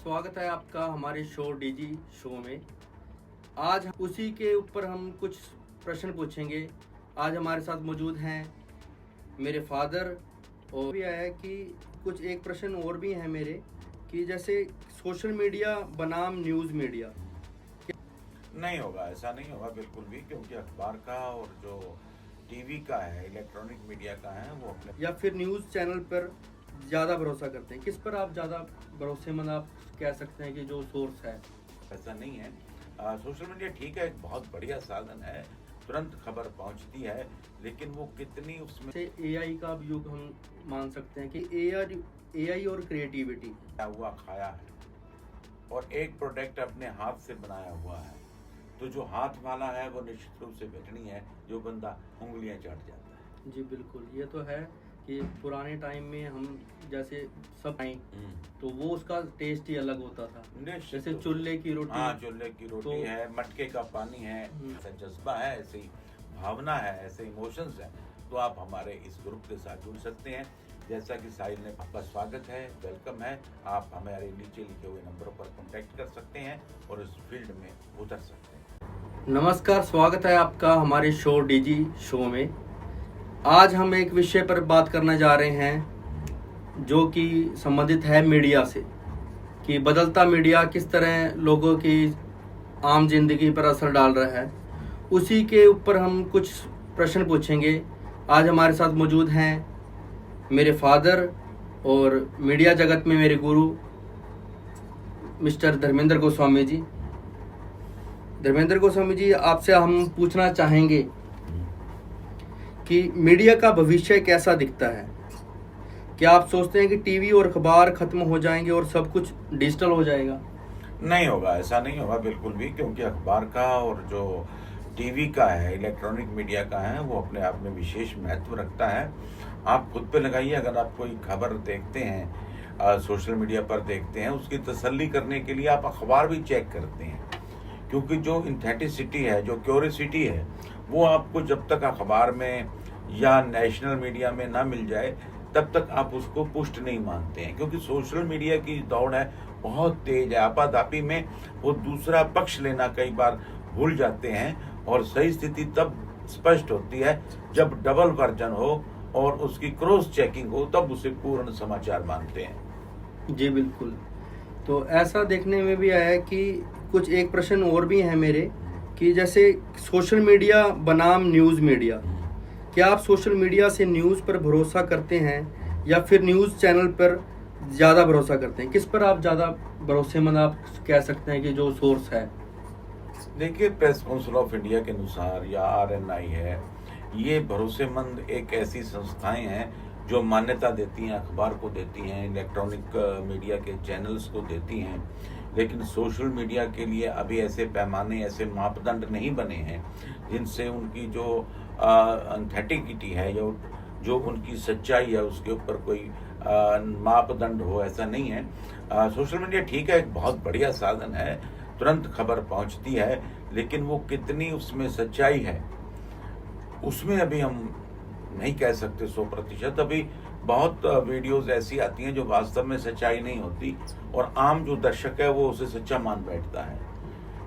स्वागत है आपका हमारे शो डीजी शो में। आज उसी के ऊपर हम कुछ प्रश्न पूछेंगे। आज हमारे साथ मौजूद हैं मेरे फादर और भी आया कि कुछ एक प्रश्न और भी हैं मेरे कि जैसे सोशल मीडिया बनाम न्यूज़ मीडिया नहीं होगा, ऐसा नहीं होगा बिल्कुल भी, क्योंकि अखबार का और जो टीवी का है, इलेक्ट्रॉनिक मीडिया का है, वो अपने या फिर न्यूज़ चैनल पर ज़्यादा भरोसा करते हैं। किस पर आप ज़्यादा भरोसेमंद आप कह सकते हैं कि जो सोर्स है? ऐसा नहीं है। सोशल मीडिया ठीक है, एक बहुत बढ़िया साधन है, तुरंत खबर पहुंचती है, लेकिन वो कितनी उसमें से एआई का अब युग हम मान सकते हैं कि एआई और क्रिएटिविटी क्या हुआ खाया है और एक प्रोडक्ट अपने हाथ से बनाया हुआ है, तो जो हाथ वाला है वो निश्चित रूप से बेचनी है, जो बंदा उंगलियां चाट जाता है। जी बिल्कुल, ये तो है कि पुराने टाइम में हम जैसे सब खाएं तो वो उसका टेस्ट ही अलग होता था। जैसे चूल्हे की रोटी, हाँ, चूल्हे की रोटी तो है, मटके का पानी है, ऐसा जज्बा है, ऐसी भावना है, ऐसे इमोशंस है। तो आप हमारे इस ग्रुप के साथ जुड़ सकते हैं। जैसा कि साहिल ने, आपका स्वागत है, वेलकम है। आप हमारे नीचे लिखे हुए नंबरों पर कांटेक्ट कर सकते हैं और इस फील्ड में उतर सकते हैं। नमस्कार, स्वागत है आपका हमारे शो डीजी शो में। आज हम एक विषय पर बात करने जा रहे हैं जो कि संबंधित है मीडिया से, कि बदलता मीडिया किस तरह लोगों की आम जिंदगी पर असर डाल रहा है। उसी के ऊपर हम कुछ प्रश्न पूछेंगे। आज हमारे साथ मौजूद हैं मेरे फादर और मीडिया जगत में मेरे गुरु मिस्टर धर्मेंद्र गोस्वामी जी। धर्मेंद्र गोस्वामी जी, आपसे हम पूछना चाहेंगे कि मीडिया का भविष्य कैसा दिखता है? क्या आप सोचते हैं कि टीवी और अखबार खत्म हो जाएंगे और सब कुछ डिजिटल हो जाएगा? नहीं होगा, ऐसा नहीं होगा बिल्कुल भी, क्योंकि अखबार का और जो टीवी का है, इलेक्ट्रॉनिक मीडिया का है, वो अपने आप में विशेष महत्व रखता है। आप खुद पे लगाइए, अगर आप कोई खबर देखते हैं, सोशल मीडिया पर देखते हैं, उसकी तसल्ली करने के लिए आप अखबार भी चेक करते हैं, क्योंकि जो इंथेंटिसिटी है, जो क्यूरियोसिटी है, वो आपको जब तक अखबार में या नेशनल मीडिया में ना मिल जाए तब तक आप उसको पुष्ट नहीं मानते हैं। क्योंकि सोशल मीडिया की दौड़ है, बहुत तेज है, आपाधापी में वो दूसरा पक्ष लेना कई बार भूल जाते हैं, और सही स्थिति तब स्पष्ट होती है जब डबल वर्जन हो और उसकी क्रॉस चेकिंग हो, तब उसे पूर्ण समाचार मानते हैं। जी बिल्कुल। तो ऐसा देखने में भी आया कि कुछ एक प्रश्न और भी हैं मेरे कि जैसे सोशल मीडिया बनाम न्यूज़ मीडिया, क्या आप सोशल मीडिया से न्यूज़ पर भरोसा करते हैं या फिर न्यूज़ चैनल पर ज़्यादा भरोसा करते हैं? किस पर आप ज़्यादा भरोसेमंद आप कह सकते हैं कि जो सोर्स है? देखिए, प्रेस काउंसिल ऑफ इंडिया के अनुसार या आरएनआई है, ये भरोसेमंद एक ऐसी संस्थाएं हैं जो मान्यता देती हैं, अखबार को देती हैं, इलेक्ट्रॉनिक मीडिया के चैनल्स को देती हैं। लेकिन सोशल मीडिया के लिए अभी ऐसे पैमाने, ऐसे मापदंड नहीं बने हैं जिनसे उनकी जो ऑथेंटिसिटी है, जो उनकी सच्चाई है, उसके ऊपर कोई मापदंड हो, ऐसा नहीं है। सोशल मीडिया ठीक है, एक बहुत बढ़िया साधन है, तुरंत खबर पहुंचती है, लेकिन वो कितनी उसमें सच्चाई है, उसमें अभी हम नहीं कह सकते 100%। अभी बहुत वीडियोस ऐसी आती हैं जो वास्तव में सच्चाई नहीं होती, और आम जो दर्शक है वो उसे सच्चा मान बैठता है।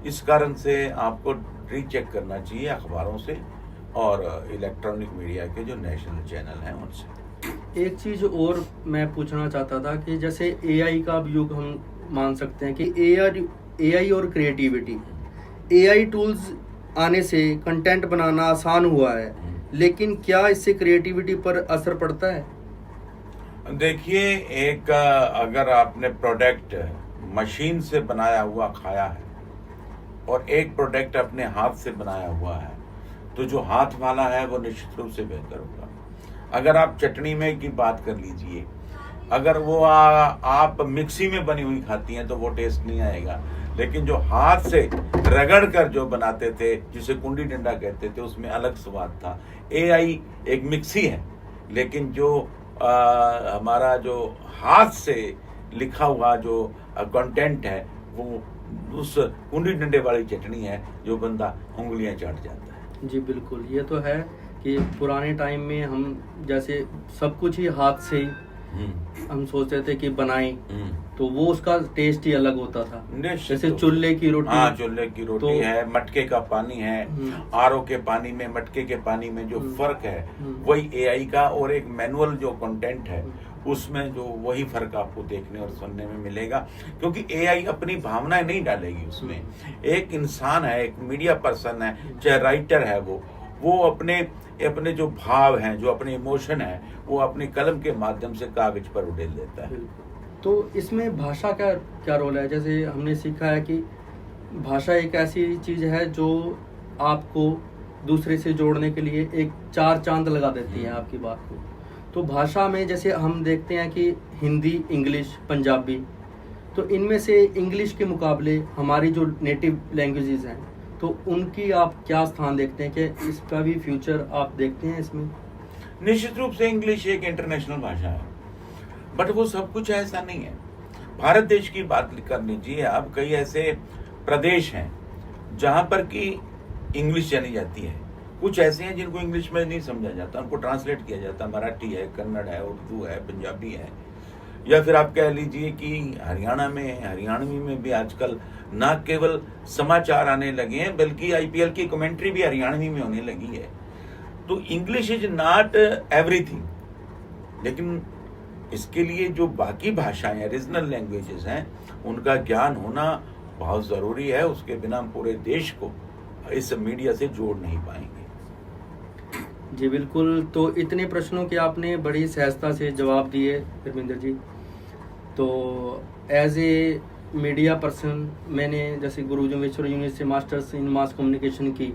इस कारण से आपको रीचेक करना चाहिए अखबारों से और इलेक्ट्रॉनिक मीडिया के जो नेशनल चैनल हैं उनसे। एक चीज़ और मैं पूछना चाहता था कि जैसे एआई का अब युग हम मान सकते हैं कि एआई और क्रिएटिविटी, एआई टूल्स आने से कंटेंट बनाना आसान हुआ है, लेकिन क्या इससे क्रिएटिविटी पर असर पड़ता है? देखिए, एक अगर आपने प्रोडक्ट मशीन से बनाया हुआ खाया है और एक प्रोडक्ट अपने हाथ से बनाया हुआ है, तो जो हाथ वाला है वो निश्चित रूप से बेहतर होगा। अगर आप चटनी में की बात कर लीजिए, अगर वो आप मिक्सी में बनी हुई खाती हैं तो वो टेस्ट नहीं आएगा, लेकिन जो हाथ से रगड़ कर जो बनाते थे, जिसे कुंडी डंडा कहते थे, उसमें अलग स्वाद था। एआई एक मिक्सी है, लेकिन जो हमारा जो हाथ से लिखा हुआ जो कंटेंट है, वो उस कुंडी डंडे वाली चटनी है, जो बंदा उंगलियां चाट जाता है। जी बिल्कुल, ये तो है कि पुराने टाइम में हम जैसे सब कुछ ही हाथ से ही हम सोचते थे कि बनाएं तो वो उसका टेस्ट ही अलग होता था। जैसे चूल्हे की रोटी, हाँ चूल्हे की रोटी तो, है, मटके का पानी है, आरओ के पानी में मटके के पानी में जो फर्क है वही एआई का और एक मैनुअल जो कंटेंट है उसमें जो वही फर्क आपको देखने और सुनने में मिलेगा, क्योंकि एआई अपनी भावनाएं नहीं डालेगी उसमें। एक इंसान है, एक मीडिया पर्सन है, चाहे राइटर है, वो अपने जो भाव हैं, जो अपने इमोशन है, वो अपनी कलम के माध्यम से कागज पर उड़ेल देता है। तो इसमें भाषा का क्या रोल है? जैसे हमने सीखा है कि भाषा एक ऐसी चीज है जो आपको दूसरे से जोड़ने के लिए एक चार चांद लगा देती है आपकी बात को। तो भाषा में जैसे हम देखते हैं कि हिंदी, इंग्लिश, पंजाबी, तो इनमें से इंग्लिश के मुकाबले हमारी जो नेटिव लैंग्वेजेस हैं तो उनकी आप क्या स्थान देखते हैं कि इसका भी फ्यूचर आप देखते हैं इसमें? निश्चित रूप से इंग्लिश एक इंटरनेशनल भाषा है, बट वो सब कुछ ऐसा नहीं है। भारत देश की बात कर लीजिए आप, कई ऐसे प्रदेश हैं जहां पर कि इंग्लिश जानी जाती है, कुछ ऐसे हैं जिनको इंग्लिश में नहीं समझा जाता, उनको ट्रांसलेट किया जाता, मराठी है, कन्नड़ है, उर्दू है, पंजाबी है, या फिर आप कह लीजिए कि हरियाणवी में भी आजकल न केवल समाचार आने लगे हैं बल्कि आईपीएल की कमेंट्री भी हरियाणवी में होने लगी है। तो इंग्लिश इज नॉट एवरीथिंग, लेकिन इसके लिए जो बाकी भाषाएं, रीजनल लैंग्वेजेस हैं, उनका ज्ञान होना बहुत जरूरी है। उसके बिना हम पूरे देश को इस मीडिया से जोड़ नहीं पाएंगे। जी बिल्कुल। तो इतने प्रश्नों के आपने बड़ी सहजता से जवाब दिए धर्मेंद्र जी। तो एज ए मीडिया पर्सन मैंने जैसे गुरु जम्भेश्वर यूनिवर्सिटी से मास्टर्स इन मास कम्युनिकेशन की,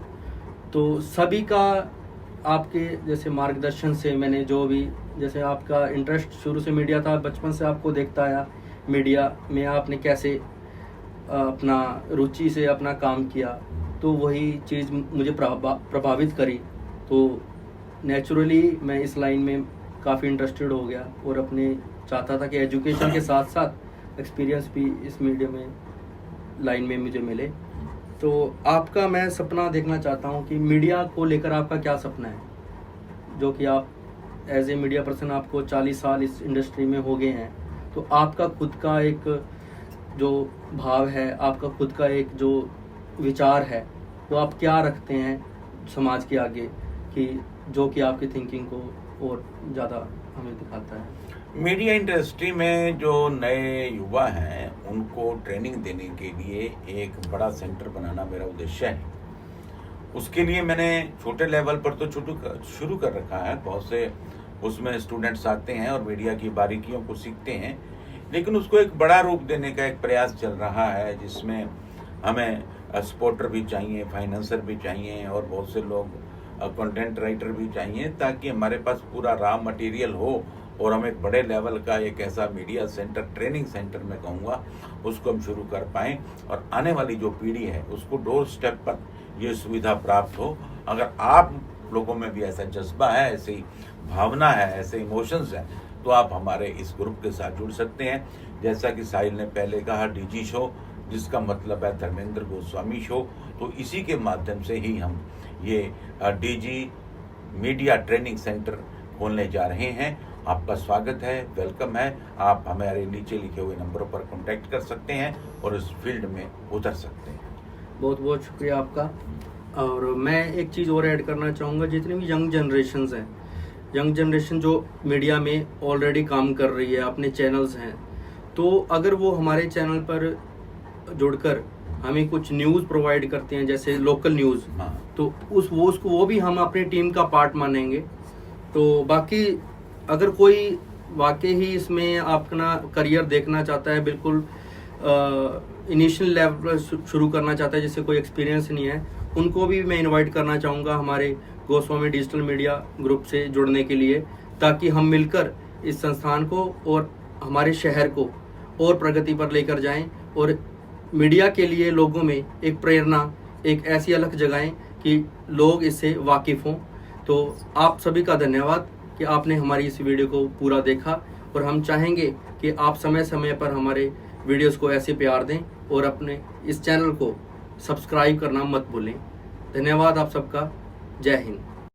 तो सभी का आपके जैसे मार्गदर्शन से मैंने जो भी, जैसे आपका इंटरेस्ट शुरू से मीडिया था, बचपन से आपको देखता आया मीडिया में, आपने कैसे अपना रुचि से अपना काम किया, तो वही चीज़ मुझे प्रभावित करी। तो नेचुरली मैं इस लाइन में काफ़ी इंटरेस्टेड हो गया और अपने चाहता था कि एजुकेशन के साथ साथ एक्सपीरियंस भी इस मीडिया में लाइन में मुझे मिले। तो आपका मैं सपना देखना चाहता हूँ कि मीडिया को लेकर आपका क्या सपना है, जो कि आप एज ए मीडिया पर्सन, आपको 40 साल इस इंडस्ट्री में हो गए हैं, तो आपका खुद का एक जो भाव है, आपका खुद का एक जो विचार है, वो आप क्या रखते हैं समाज के आगे, कि जो कि आपकी थिंकिंग को और ज़्यादा हमें दिखाता है? मीडिया इंडस्ट्री में जो नए युवा हैं उनको ट्रेनिंग देने के लिए एक बड़ा सेंटर बनाना मेरा उद्देश्य है। उसके लिए मैंने छोटे लेवल पर तो शुरू कर रखा है, बहुत से उसमें स्टूडेंट्स आते हैं और मीडिया की बारीकियों को सीखते हैं, लेकिन उसको एक बड़ा रूप देने का एक प्रयास चल रहा है, जिसमें हमें सपोर्टर भी चाहिए, फाइनेंसर भी चाहिए और बहुत से लोग कंटेंट राइटर भी चाहिए, ताकि हमारे पास पूरा रॉ मटेरियल हो और हम एक बड़े लेवल का एक ऐसा मीडिया सेंटर, ट्रेनिंग सेंटर में कहूँगा, उसको हम शुरू कर पाएँ और आने वाली जो पीढ़ी है उसको डोर स्टेप पर ये सुविधा प्राप्त हो। अगर आप लोगों में भी ऐसा जज्बा है, ऐसी भावना है, ऐसे इमोशंस हैं, तो आप हमारे इस ग्रुप के साथ जुड़ सकते हैं। जैसा कि साहिल ने पहले कहा, डीजी शो, जिसका मतलब है धर्मेंद्र गोस्वामी शो, तो इसी के माध्यम से ही हम ये डीजी मीडिया ट्रेनिंग सेंटर खोलने जा रहे हैं। आपका स्वागत है, वेलकम है। आप हमारे नीचे लिखे हुए नंबरों पर कांटेक्ट कर सकते हैं और इस फील्ड में उतर सकते हैं। बहुत बहुत शुक्रिया आपका। और मैं एक चीज़ और ऐड करना चाहूँगा, जितनी भी यंग जनरेशन्स हैं, यंग जनरेशन जो मीडिया में ऑलरेडी काम कर रही है, अपने चैनल्स हैं, तो अगर वो हमारे चैनल पर जुड़कर हमें कुछ न्यूज़ प्रोवाइड करते हैं, जैसे लोकल न्यूज़, तो वो भी हम अपनी टीम का पार्ट मानेंगे। तो बाकी अगर कोई वाकई ही इसमें अपना करियर देखना चाहता है, बिल्कुल इनिशियल लेवल शुरू करना चाहता है, जिससे कोई एक्सपीरियंस नहीं है, उनको भी मैं इनवाइट करना चाहूँगा हमारे गोस्वामी डिजिटल मीडिया ग्रुप से जुड़ने के लिए, ताकि हम मिलकर इस संस्थान को और हमारे शहर को और प्रगति पर लेकर जाएं और मीडिया के लिए लोगों में एक प्रेरणा, एक ऐसी अलग जगाएं कि लोग इससे वाकिफ़ हों। तो आप सभी का धन्यवाद कि आपने हमारी इस वीडियो को पूरा देखा, और हम चाहेंगे कि आप समय समय पर हमारे वीडियोस को ऐसे प्यार दें और अपने इस चैनल को सब्सक्राइब करना मत भूलें। धन्यवाद आप सबका। जय हिंद।